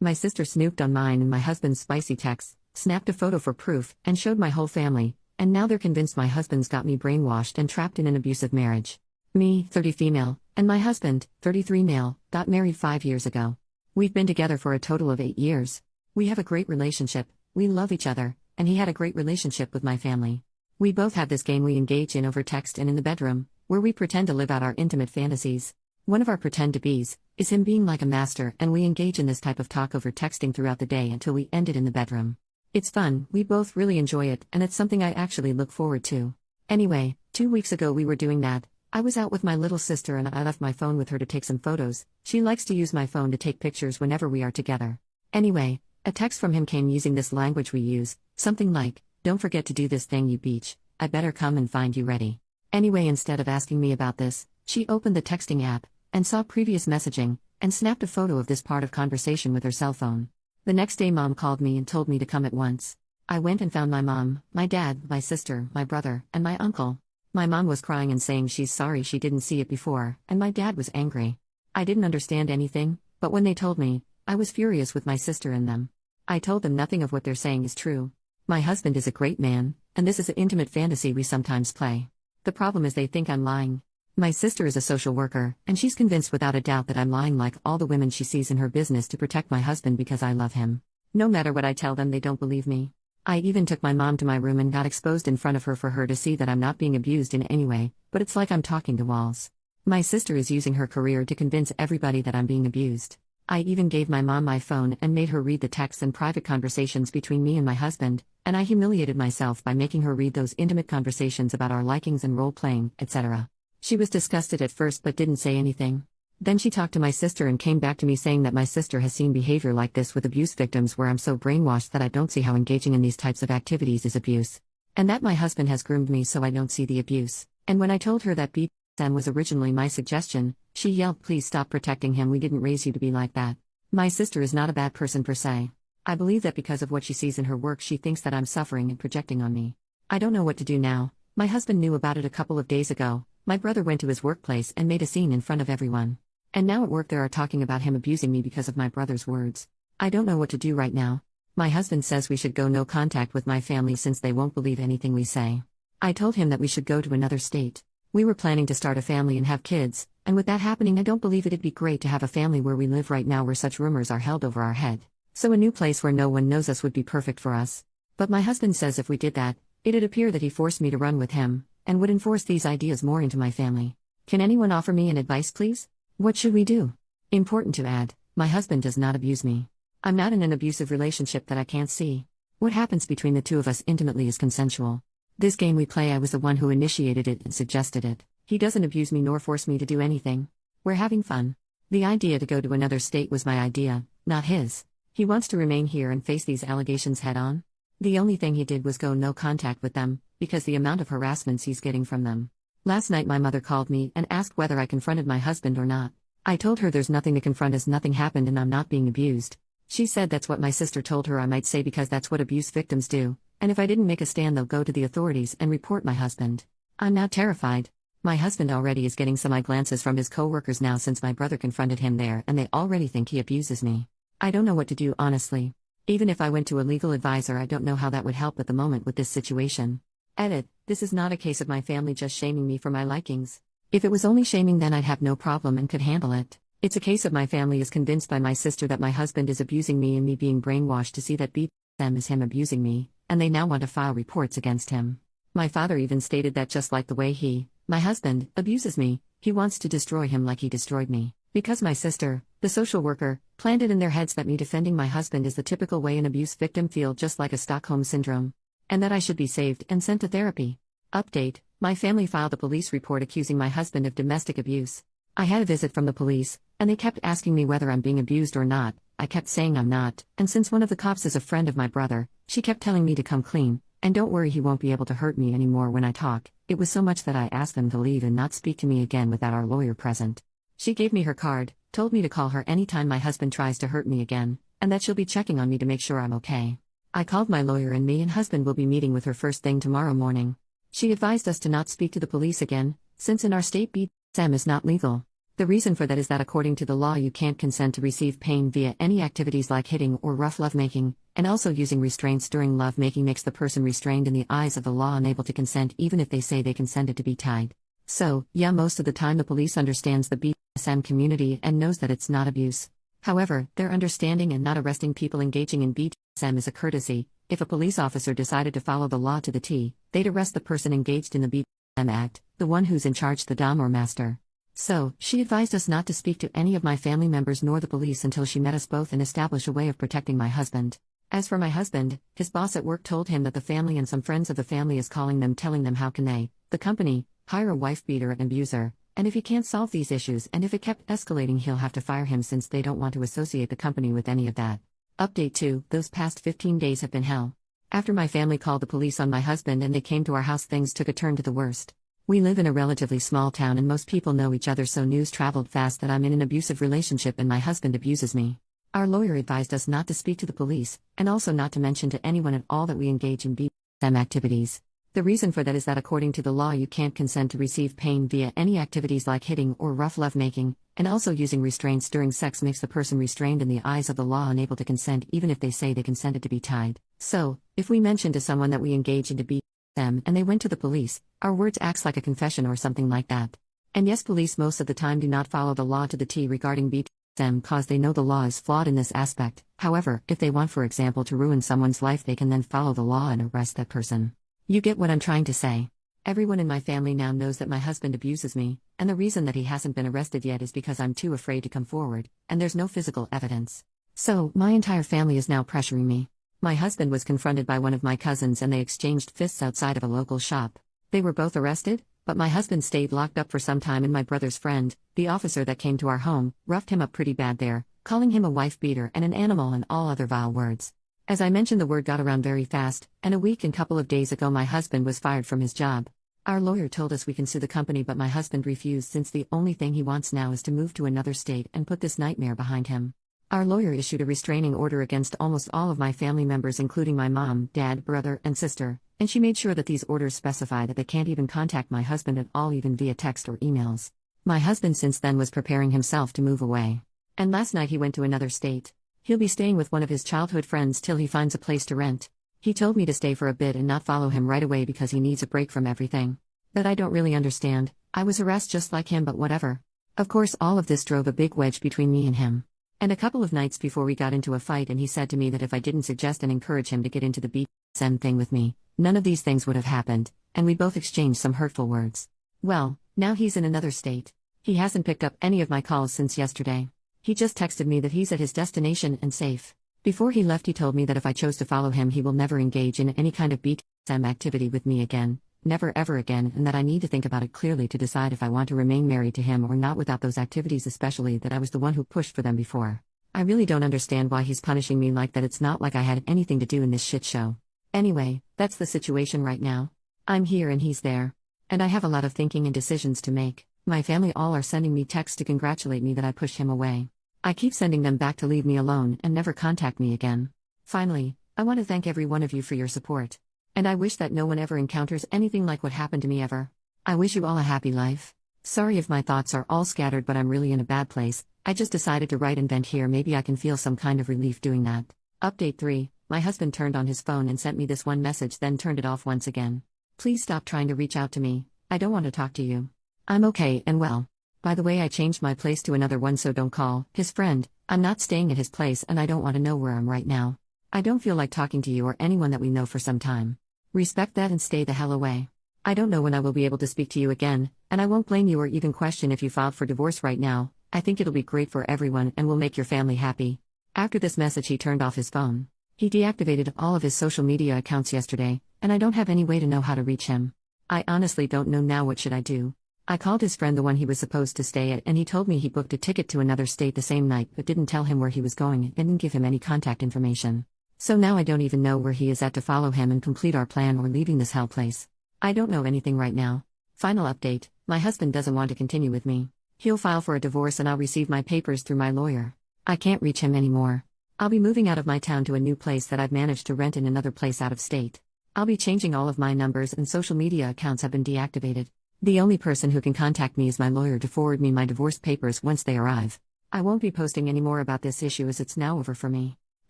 My sister snooped on mine and my husband's spicy texts, snapped a photo for proof, and showed my whole family, and now they're convinced my husband's got me brainwashed and trapped in an abusive marriage. Me, 30 female, and my husband, 33 male, got married 5 years ago. We've been together for a total of 8 years. We have a great relationship, we love each other, and he had a great relationship with my family. We both have this game we engage in over text and in the bedroom, where we pretend to live out our intimate fantasies. One of our pretend-to-bes is him being like a master, and we engage in this type of talk over texting throughout the day until we end it in the bedroom. It's fun, we both really enjoy it, and it's something I actually look forward to. Anyway, 2 weeks ago we were doing that. I was out with my little sister and I left my phone with her to take some photos. She likes to use my phone to take pictures whenever we are together. Anyway, a text from him came using this language we use, something like, "Don't forget to do this thing, you beach. I better come and find you ready." Anyway, instead of asking me about this, she opened the texting app, and saw previous messaging, and snapped a photo of this part of conversation with her cell phone. The next day mom called me and told me to come at once. I went and found my mom, my dad, my sister, my brother, and my uncle. My mom was crying and saying she's sorry she didn't see it before, and my dad was angry. I didn't understand anything, but when they told me, I was furious with my sister and them. I told them nothing of what they're saying is true. My husband is a great man, and this is an intimate fantasy we sometimes play. The problem is they think I'm lying. My sister is a social worker, and she's convinced without a doubt that I'm lying like all the women she sees in her business to protect my husband because I love him. No matter what I tell them, they don't believe me. I even took my mom to my room and got exposed in front of her for her to see that I'm not being abused in any way, but it's like I'm talking to walls. My sister is using her career to convince everybody that I'm being abused. I even gave my mom my phone and made her read the texts and private conversations between me and my husband, and I humiliated myself by making her read those intimate conversations about our likings and role-playing, etc. She was disgusted at first but didn't say anything. Then she talked to my sister and came back to me saying that my sister has seen behavior like this with abuse victims where I'm so brainwashed that I don't see how engaging in these types of activities is abuse. And that my husband has groomed me so I don't see the abuse. And when I told her that BDSM was originally my suggestion, she yelled, "Please stop protecting him, we didn't raise you to be like that." My sister is not a bad person per se. I believe that because of what she sees in her work she thinks that I'm suffering and projecting on me. I don't know what to do now. My husband knew about it a couple of days ago. My brother went to his workplace and made a scene in front of everyone. And now at work they are talking about him abusing me because of my brother's words. I don't know what to do right now. My husband says we should go no contact with my family since they won't believe anything we say. I told him that we should go to another state. We were planning to start a family and have kids, and with that happening I don't believe it'd be great to have a family where we live right now where such rumors are held over our head. So a new place where no one knows us would be perfect for us. But my husband says if we did that, it'd appear that he forced me to run with him, and would enforce these ideas more into my family. Can anyone offer me an advice please? What should we do? Important to add, my husband does not abuse me. I'm not in an abusive relationship that I can't see. What happens between the two of us intimately is consensual. This game we play, I was the one who initiated it and suggested it. He doesn't abuse me nor force me to do anything. We're having fun. The idea to go to another state was my idea, not his. He wants to remain here and face these allegations head on. The only thing he did was go no contact with them, because the amount of harassments he's getting from them. Last night my mother called me and asked whether I confronted my husband or not. I told her there's nothing to confront as nothing happened and I'm not being abused. She said that's what my sister told her I might say because that's what abuse victims do, and if I didn't make a stand they'll go to the authorities and report my husband. I'm now terrified. My husband already is getting some eye glances from his co-workers now since my brother confronted him there and they already think he abuses me. I don't know what to do honestly. Even if I went to a legal advisor I don't know how that would help at the moment with this situation. Edit, this is not a case of my family just shaming me for my likings. If it was only shaming then I'd have no problem and could handle it. It's a case of my family is convinced by my sister that my husband is abusing me and me being brainwashed to see that BDSM is him abusing me, and they now want to file reports against him. My father even stated that just like the way he, my husband, abuses me, he wants to destroy him like he destroyed me. Because my sister, the social worker, planted in their heads that me defending my husband is the typical way an abuse victim feels, just like a Stockholm syndrome. And that I should be saved and sent to therapy. Update, my family filed a police report accusing my husband of domestic abuse. I had a visit from the police, and they kept asking me whether I'm being abused or not. I kept saying I'm not, and since one of the cops is a friend of my brother, she kept telling me to come clean, and don't worry he won't be able to hurt me anymore when I talk. It was so much that I asked them to leave and not speak to me again without our lawyer present. She gave me her card, told me to call her anytime my husband tries to hurt me again, and that she'll be checking on me to make sure I'm okay. I called my lawyer and me and husband will be meeting with her first thing tomorrow morning. She advised us to not speak to the police again, since in our state BDSM is not legal. The reason for that is that according to the law, you can't consent to receive pain via any activities like hitting or rough lovemaking, and also using restraints during lovemaking makes the person restrained in the eyes of the law unable to consent even if they say they consented to be tied. So, yeah, most of the time the police understands the BDSM community and knows that it's not abuse. However, their understanding and not arresting people engaging in BDSM is a courtesy. If a police officer decided to follow the law to the T, they'd arrest the person engaged in the BDSM act, the one who's in charge, the dom or master. So, she advised us not to speak to any of my family members nor the police until she met us both and established a way of protecting my husband. As for my husband, his boss at work told him that the family and some friends of the family is calling them telling them how can they, the company, hire a wife beater and abuser, and if he can't solve these issues and if it kept escalating he'll have to fire him since they don't want to associate the company with any of that. Update 2, those past 15 days have been hell. After my family called the police on my husband and they came to our house, things took a turn to the worst. We live in a relatively small town and most people know each other, so news traveled fast that I'm in an abusive relationship and my husband abuses me. Our lawyer advised us not to speak to the police, and also not to mention to anyone at all that we engage in BDSM activities. The reason for that is that according to the law you can't consent to receive pain via any activities like hitting or rough lovemaking, and also using restraints during sex makes the person restrained in the eyes of the law unable to consent even if they say they consented to be tied. So, if we mention to someone that we engage into BDSM and they went to the police, our words acts like a confession or something like that. And yes, police most of the time do not follow the law to the T regarding BDSM cause they know the law is flawed in this aspect. However, if they want, for example, to ruin someone's life, they can then follow the law and arrest that person. You get what I'm trying to say? Everyone in my family now knows that my husband abuses me, and the reason that he hasn't been arrested yet is because I'm too afraid to come forward, and there's no physical evidence. So, my entire family is now pressuring me. My husband was confronted by one of my cousins and they exchanged fists outside of a local shop. They were both arrested, but my husband stayed locked up for some time and my brother's friend, the officer that came to our home, roughed him up pretty bad there, calling him a wife beater and an animal and all other vile words. As I mentioned, the word got around very fast, and a week and couple of days ago my husband was fired from his job. Our lawyer told us we can sue the company, but my husband refused since the only thing he wants now is to move to another state and put this nightmare behind him. Our lawyer issued a restraining order against almost all of my family members including my mom, dad, brother, and sister, and she made sure that these orders specify that they can't even contact my husband at all, even via text or emails. My husband since then was preparing himself to move away. And last night he went to another state. He'll be staying with one of his childhood friends till he finds a place to rent. He told me to stay for a bit and not follow him right away because he needs a break from everything. That I don't really understand. I was harassed just like him, but whatever. Of course, all of this drove a big wedge between me and him. And a couple of nights before we got into a fight and he said to me that if I didn't suggest and encourage him to get into the BDSM thing with me, none of these things would have happened, and we both exchanged some hurtful words. Well, now he's in another state. He hasn't picked up any of my calls since yesterday. He just texted me that he's at his destination and safe. Before he left he told me that if I chose to follow him he will never engage in any kind of BDSM activity with me again, never ever again, and that I need to think about it clearly to decide if I want to remain married to him or not without those activities, especially that I was the one who pushed for them before. I really don't understand why he's punishing me like that. It's not like I had anything to do in this shit show. Anyway, that's the situation right now. I'm here and he's there. And I have a lot of thinking and decisions to make. My family all are sending me texts to congratulate me that I pushed him away. I keep sending them back to leave me alone and never contact me again. Finally, I want to thank every one of you for your support. And I wish that no one ever encounters anything like what happened to me ever. I wish you all a happy life. Sorry if my thoughts are all scattered, but I'm really in a bad place. I just decided to write and vent here. Maybe I can feel some kind of relief doing that. Update 3. My husband turned on his phone and sent me this one message, then turned it off once again. Please stop trying to reach out to me. I don't want to talk to you. I'm okay and well. By the way, I changed my place to another one, so don't call. His friend. I'm not staying at his place and I don't want to know where I'm right now. I don't feel like talking to you or anyone that we know for some time. Respect that and stay the hell away. I don't know when I will be able to speak to you again, and I won't blame you or even question if you filed for divorce right now. I think it'll be great for everyone and will make your family happy. After this message he turned off his phone. He deactivated all of his social media accounts yesterday, and I don't have any way to know how to reach him. I honestly don't know now. What should I do? I called his friend, the one he was supposed to stay at, and he told me he booked a ticket to another state the same night but didn't tell him where he was going and didn't give him any contact information. So now I don't even know where he is at to follow him and complete our plan or leaving this hell place. I don't know anything right now. Final update, my husband doesn't want to continue with me. He'll file for a divorce and I'll receive my papers through my lawyer. I can't reach him anymore. I'll be moving out of my town to a new place that I've managed to rent in another place out of state. I'll be changing all of my numbers and social media accounts have been deactivated. The only person who can contact me is my lawyer to forward me my divorce papers once they arrive. I won't be posting any more about this issue as it's now over for me.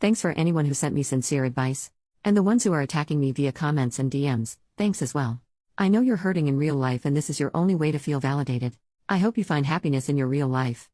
Thanks for anyone who sent me sincere advice. And the ones who are attacking me via comments and DMs, thanks as well. I know you're hurting in real life and this is your only way to feel validated. I hope you find happiness in your real life.